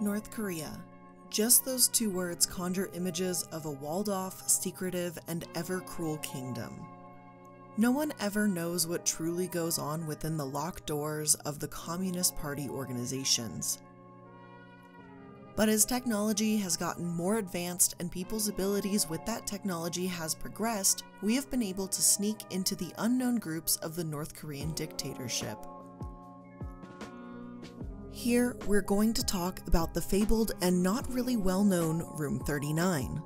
North Korea. Just those two words conjure images of a walled-off, secretive, and ever-cruel kingdom. No one ever knows what truly goes on within the locked doors of the Communist Party organizations. But as technology has gotten more advanced and people's abilities with that technology has progressed, we have been able to sneak into the unknown groups of the North Korean dictatorship. Here, we're going to talk about the fabled and not really well-known Room 39.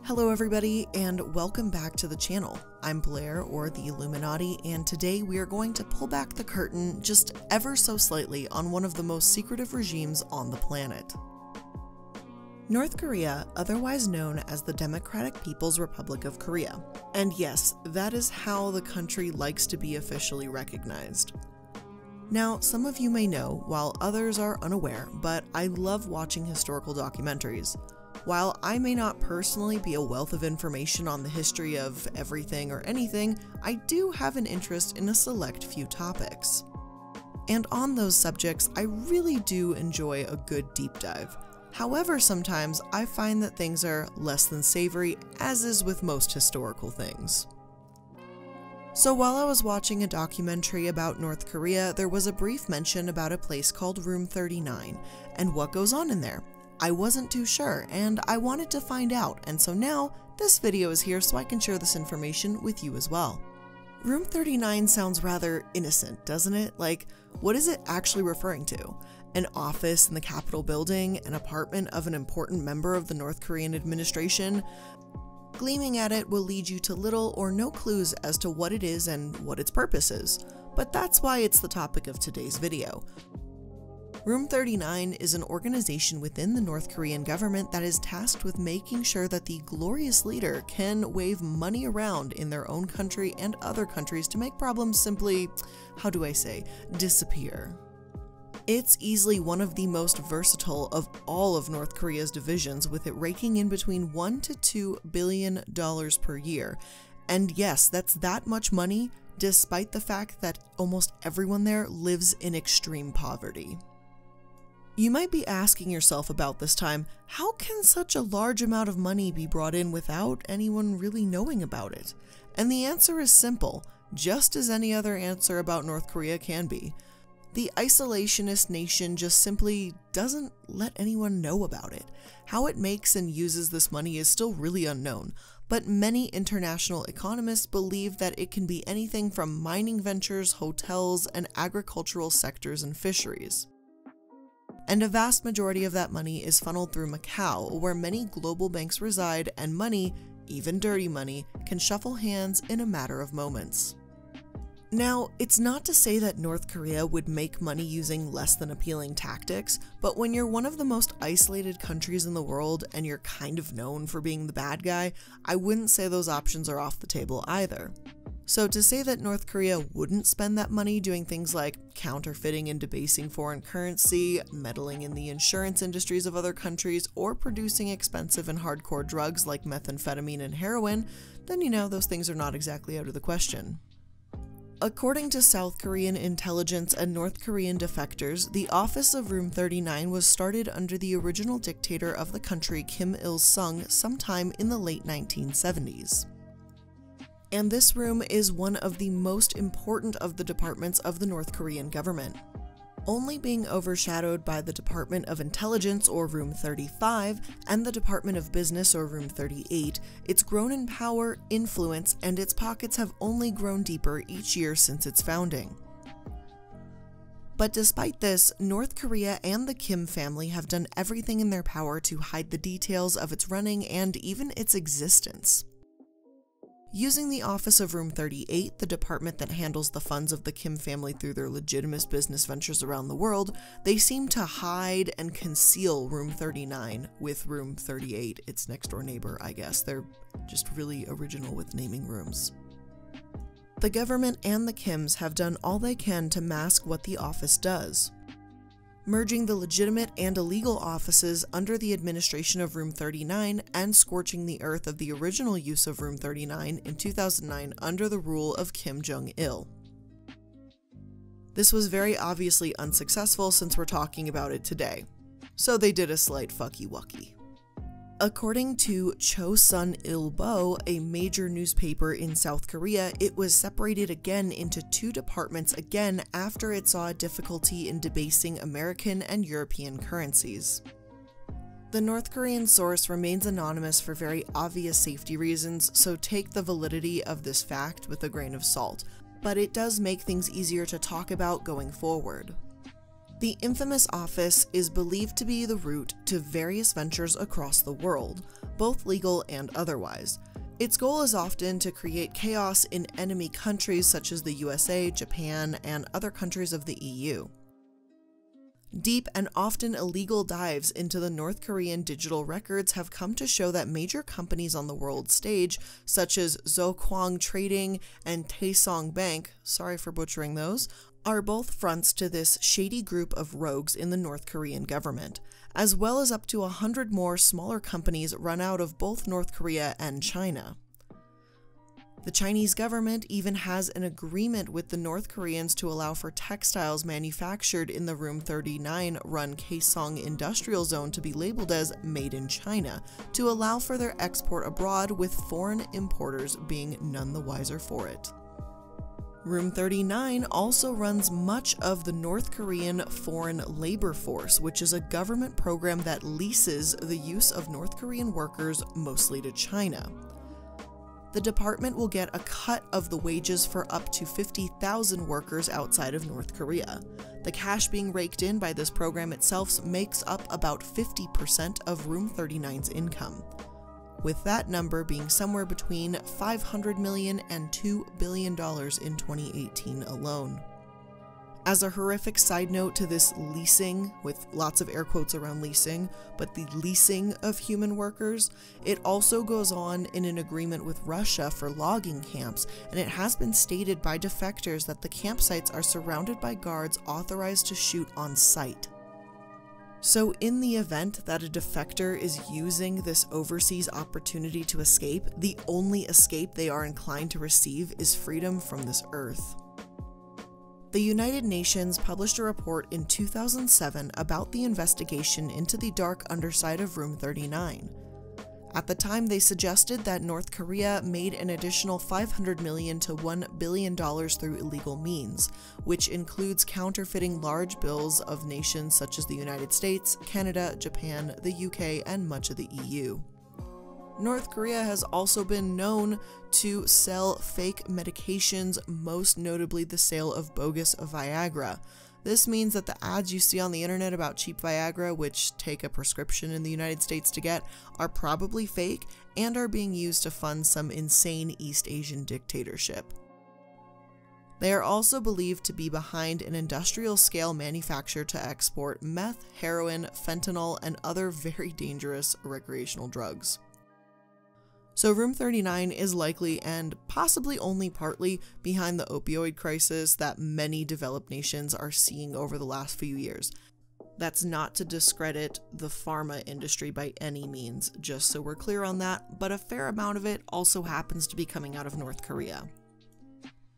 Hello everybody, and welcome back to the channel. I'm Blair, or the Illuminati, and today we are going to pull back the curtain just ever so slightly on one of the most secretive regimes on the planet. North Korea, otherwise known as the Democratic People's Republic of Korea. And yes, that is how the country likes to be officially recognized. Now, some of you may know, while others are unaware, but I love watching historical documentaries. While I may not personally be a wealth of information on the history of everything or anything, I do have an interest in a select few topics. And on those subjects, I really do enjoy a good deep dive. However, sometimes I find that things are less than savory, as is with most historical things. So while I was watching a documentary about North Korea, there was a brief mention about a place called Room 39, and what goes on in there. I wasn't too sure, and I wanted to find out, and so now this video is here so I can share this information with you as well. Room 39 sounds rather innocent, doesn't it? Like, what is it actually referring to? An office in the Capitol building? An apartment of an important member of the North Korean administration? Gleaming at it will lead you to little or no clues as to what it is and what its purpose is, but that's why it's the topic of today's video. Room 39 is an organization within the North Korean government that is tasked with making sure that the glorious leader can wave money around in their own country and other countries to make problems simply, disappear. It's easily one of the most versatile of all of North Korea's divisions, with it raking in between $1 to $2 billion per year. And yes, that's that much money, despite the fact that almost everyone there lives in extreme poverty. You might be asking yourself about this time, how can such a large amount of money be brought in without anyone really knowing about it? And the answer is simple, just as any other answer about North Korea can be. The isolationist nation just simply doesn't let anyone know about it. How it makes and uses this money is still really unknown, but many international economists believe that it can be anything from mining ventures, hotels, and agricultural sectors and fisheries. And a vast majority of that money is funneled through Macau, where many global banks reside, and money, even dirty money, can shuffle hands in a matter of moments. Now, it's not to say that North Korea would make money using less than appealing tactics, but when you're one of the most isolated countries in the world and you're kind of known for being the bad guy, I wouldn't say those options are off the table either. So to say that North Korea wouldn't spend that money doing things like counterfeiting and debasing foreign currency, meddling in the insurance industries of other countries, or producing expensive and hardcore drugs like methamphetamine and heroin, then those things are not exactly out of the question. According to South Korean intelligence and North Korean defectors, the office of Room 39 was started under the original dictator of the country, Kim Il-sung, sometime in the late 1970s. And this room is one of the most important of the departments of the North Korean government. Only being overshadowed by the Department of Intelligence, or Room 35, and the Department of Business, or Room 38, it's grown in power, influence, and its pockets have only grown deeper each year since its founding. But despite this, North Korea and the Kim family have done everything in their power to hide the details of its running and even its existence. Using the office of Room 38, the department that handles the funds of the Kim family through their legitimate business ventures around the world, they seem to hide and conceal Room 39 with Room 38, its next door neighbor, I guess. They're just really original with naming rooms. The government and the Kims have done all they can to mask what the office does, merging the legitimate and illegal offices under the administration of Room 39 and scorching the earth of the original use of Room 39 in 2009 under the rule of Kim Jong-il. This was very obviously unsuccessful since we're talking about it today. so they did a slight fucky-wucky. According to Chosun Ilbo, a major newspaper in South Korea, it was separated again into two departments again after it saw a difficulty in debasing American and European currencies. The North Korean source remains anonymous for very obvious safety reasons, so take the validity of this fact with a grain of salt, but it does make things easier to talk about going forward. The infamous office is believed to be the root to various ventures across the world, both legal and otherwise. Its goal is often to create chaos in enemy countries such as the USA, Japan, and other countries of the EU. Deep and often illegal dives into the North Korean digital records have come to show that major companies on the world stage, such as Zokwang Trading and Taesong Bank, sorry for butchering those, are both fronts to this shady group of rogues in the North Korean government, as well as up to 100 more smaller companies run out of both North Korea and China. The Chinese government even has an agreement with the North Koreans to allow for textiles manufactured in the Room 39 run Kaesong Industrial Zone to be labeled as Made in China, to allow for their export abroad, with foreign importers being none the wiser for it. Room 39 also runs much of the North Korean Foreign Labor Force, which is a government program that leases the use of North Korean workers mostly to China. The department will get a cut of the wages for up to 50,000 workers outside of North Korea. The cash being raked in by this program itself makes up about 50% of Room 39's income, with that number being somewhere between $500 million and $2 billion in 2018 alone. As a horrific side note to this leasing, with lots of air quotes around leasing, but the leasing of human workers, it also goes on in an agreement with Russia for logging camps, and it has been stated by defectors that the campsites are surrounded by guards authorized to shoot on sight. So in the event that a defector is using this overseas opportunity to escape, the only escape they are inclined to receive is freedom from this earth. The United Nations published a report in 2007 about the investigation into the dark underside of Room 39. At the time, they suggested that North Korea made an additional $500 million to $1 billion through illegal means, which includes counterfeiting large bills of nations such as the United States, Canada, Japan, the UK, and much of the EU. North Korea has also been known to sell fake medications, most notably the sale of bogus Viagra. This means that the ads you see on the internet about cheap Viagra, which take a prescription in the United States to get, are probably fake and are being used to fund some insane East Asian dictatorship. They are also believed to be behind an industrial-scale manufacture to export meth, heroin, fentanyl, and other very dangerous recreational drugs. So Room 39 is likely and possibly only partly behind the opioid crisis that many developed nations are seeing over the last few years. That's not to discredit the pharma industry by any means, just so we're clear on that, but a fair amount of it also happens to be coming out of North Korea.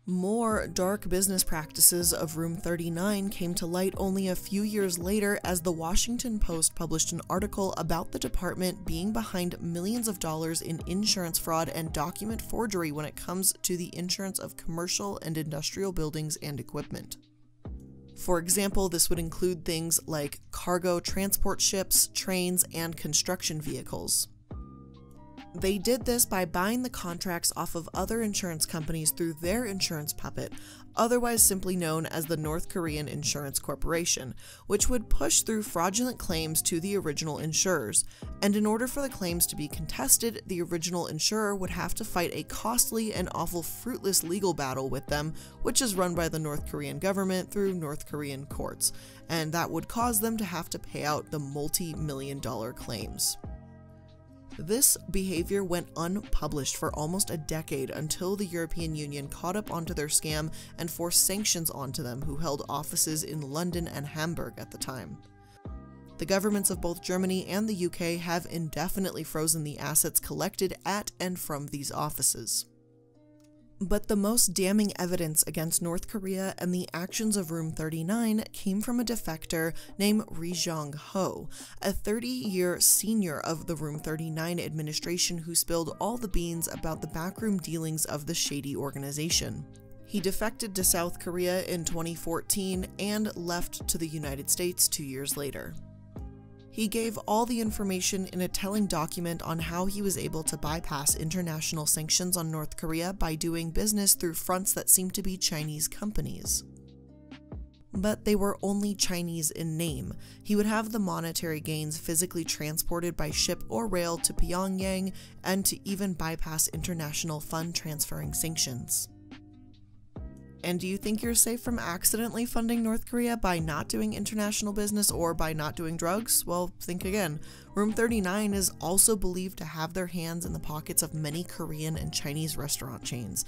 More dark business practices of Room 39 came to light only a few years later as the Washington Post published an article about the department being behind millions of dollars in insurance fraud and document forgery when it comes to the insurance of commercial and industrial buildings and equipment. For example, this would include things like cargo transport ships, trains, and construction vehicles. They did this by buying the contracts off of other insurance companies through their insurance puppet, otherwise simply known as the North Korean Insurance Corporation, which would push through fraudulent claims to the original insurers. And in order for the claims to be contested, the original insurer would have to fight a costly and awful fruitless legal battle with them, which is run by the North Korean government through North Korean courts, and that would cause them to have to pay out the multi-million-dollar claims. This behavior went unpublished for almost a decade until the European Union caught up onto their scam and forced sanctions onto them, who held offices in London and Hamburg at the time. The governments of both Germany and the UK have indefinitely frozen the assets collected at and from these offices. But the most damning evidence against North Korea and the actions of Room 39 came from a defector named Ri Jong-ho, a 30-year senior of the Room 39 administration who spilled all the beans about the backroom dealings of the shady organization. He defected to South Korea in 2014 and left to the United States 2 years later. He gave all the information in a telling document on how he was able to bypass international sanctions on North Korea by doing business through fronts that seemed to be Chinese companies. But they were only Chinese in name. He would have the monetary gains physically transported by ship or rail to Pyongyang, and to even bypass international fund transferring sanctions. And do you think you're safe from accidentally funding North Korea by not doing international business or by not doing drugs? Well, think again. Room 39 is also believed to have their hands in the pockets of many Korean and Chinese restaurant chains.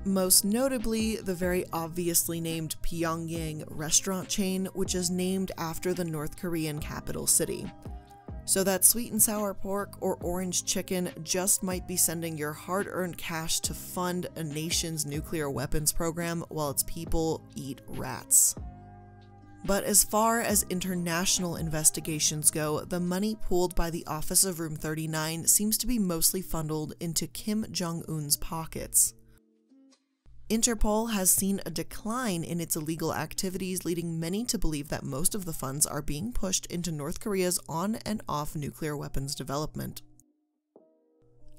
Most notably, the very obviously named Pyongyang restaurant chain, which is named after the North Korean capital city. So that sweet and sour pork or orange chicken just might be sending your hard-earned cash to fund a nation's nuclear weapons program while its people eat rats. But as far as international investigations go, the money pooled by the Office of Room 39 seems to be mostly funneled into Kim Jong-un's pockets. Interpol has seen a decline in its illegal activities, leading many to believe that most of the funds are being pushed into North Korea's on and off nuclear weapons development.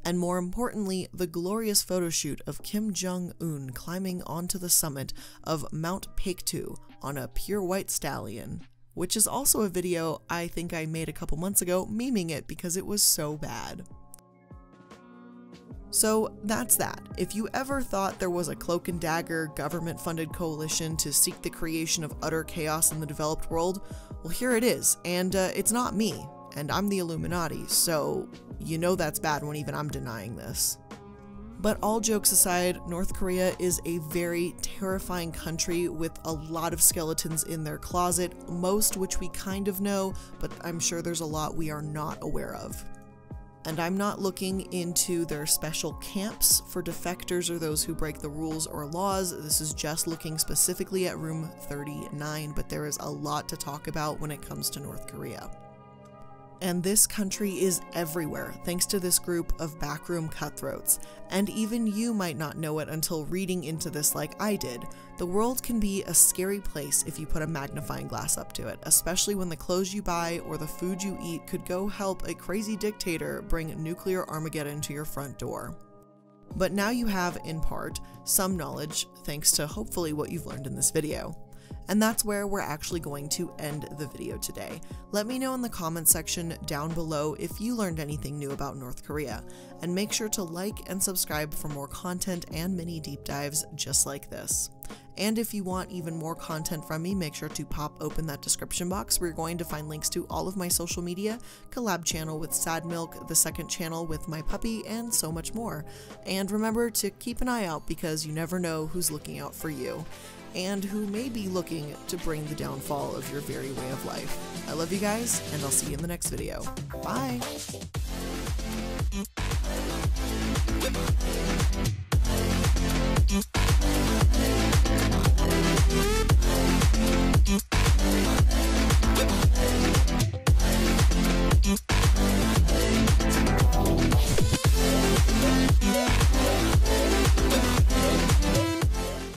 And more importantly, the glorious photo shoot of Kim Jong-un climbing onto the summit of Mount Paektu on a pure white stallion, which is also a video I think I made a couple months ago memeing it because it was so bad. So that's that. If you ever thought there was a cloak and dagger government-funded coalition to seek the creation of utter chaos in the developed world, well, here it is, and it's not me, and I'm the Illuminati, so you know that's bad when even I'm denying this. But all jokes aside, North Korea is a very terrifying country with a lot of skeletons in their closet, most which we kind of know, but I'm sure there's a lot we are not aware of. And I'm not looking into their special camps for defectors or those who break the rules or laws. This is just looking specifically at Room 39, but there is a lot to talk about when it comes to North Korea. And this country is everywhere, thanks to this group of backroom cutthroats. And even you might not know it until reading into this like I did. The world can be a scary place if you put a magnifying glass up to it, especially when the clothes you buy or the food you eat could go help a crazy dictator bring nuclear Armageddon to your front door. But now you have, in part, some knowledge, thanks to hopefully what you've learned in this video. And that's where we're actually going to end the video today. Let me know in the comment section down below if you learned anything new about North Korea, and make sure to like and subscribe for more content and mini deep dives just like this. And if you want even more content from me, make sure to pop open that description box where you're going to find links to all of my social media, collab channel with Sad Milk, the second channel with my puppy, and so much more. And remember to keep an eye out because you never know who's looking out for you, and who may be looking to bring the downfall of your very way of life. I love you guys, and I'll see you in the next video. Bye!